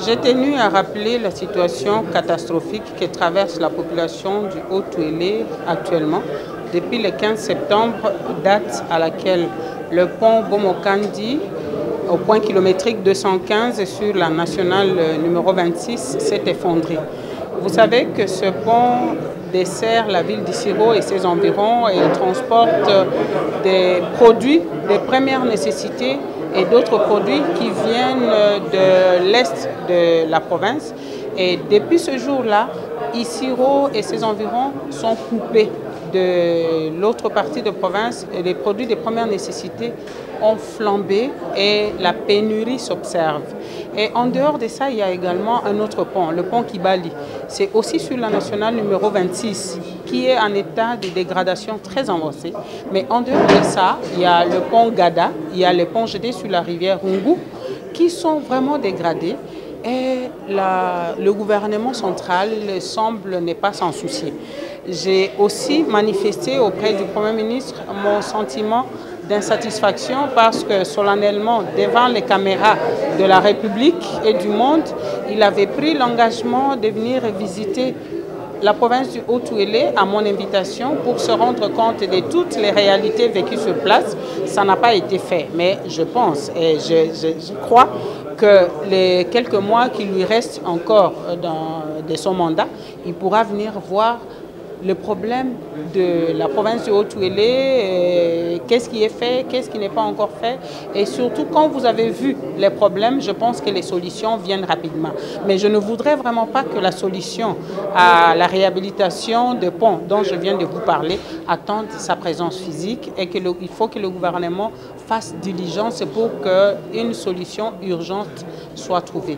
J'ai tenu à rappeler la situation catastrophique que traverse la population du Haut-Touélé actuellement. Depuis le 15 septembre, date à laquelle le pont Bomokandi, au point kilométrique 215 sur la nationale numéro 26, s'est effondré. Vous savez que ce pont dessert la ville d'Issiro et ses environs et transporte des produits de première nécessité et d'autres produits qui viennent de l'est de la province. Et depuis ce jour-là, Issiro et ses environs sont coupés de l'autre partie de province et les produits de première nécessité ont flambé et la pénurie s'observe. Et en dehors de ça, il y a également un autre pont, le pont Kibali. C'est aussi sur la nationale numéro 26 qui est en état de dégradation très avancée. Mais en dehors de ça, il y a le pont Gada, il y a les ponts jetés sur la rivière Rungu qui sont vraiment dégradés. Et le gouvernement central semble ne pas s'en soucier. J'ai aussi manifesté auprès du Premier ministre mon sentiment d'insatisfaction parce que solennellement, devant les caméras de la République et du monde, il avait pris l'engagement de venir visiter la province du Haut-Touélé à mon invitation pour se rendre compte de toutes les réalités vécues sur place. Ça n'a pas été fait, mais je pense et je crois que les quelques mois qui lui restent encore de son mandat, il pourra venir voir le problème de la province du Haut-Touélé, qu'est-ce qui est fait, qu'est-ce qui n'est pas encore fait. Et surtout, quand vous avez vu les problèmes, je pense que les solutions viennent rapidement. Mais je ne voudrais vraiment pas que la solution à la réhabilitation de ponts dont je viens de vous parler attende sa présence physique et qu'il faut que le gouvernement fasse diligence pour qu'une solution urgente soit trouvée.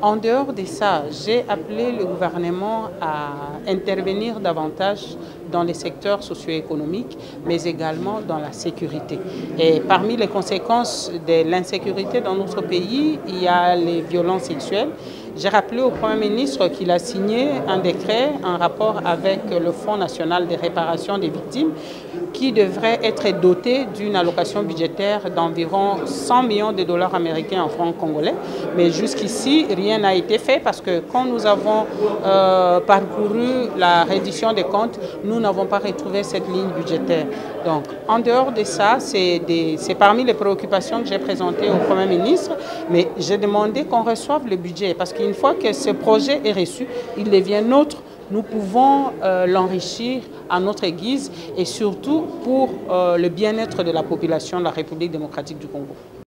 En dehors de ça, j'ai appelé le gouvernement à intervenir davantage dans les secteurs socio-économiques, mais également dans la sécurité. Et parmi les conséquences de l'insécurité dans notre pays, il y a les violences sexuelles. J'ai rappelé au Premier ministre qu'il a signé un décret, un rapport avec le Fonds national de réparation des victimes, qui devrait être doté d'une allocation budgétaire d'environ 100 millions de dollars américains en francs congolais. Mais jusqu'ici, rien n'a été fait parce que quand nous avons parcouru la reddition des comptes, nous n'avons pas retrouvé cette ligne budgétaire. Donc, en dehors de ça, c'est parmi les préoccupations que j'ai présentées au Premier ministre, mais j'ai demandé qu'on reçoive le budget parce qu'une fois que ce projet est reçu, il devient nôtre. Nous pouvons l'enrichir à notre guise et surtout pour le bien-être de la population de la République démocratique du Congo.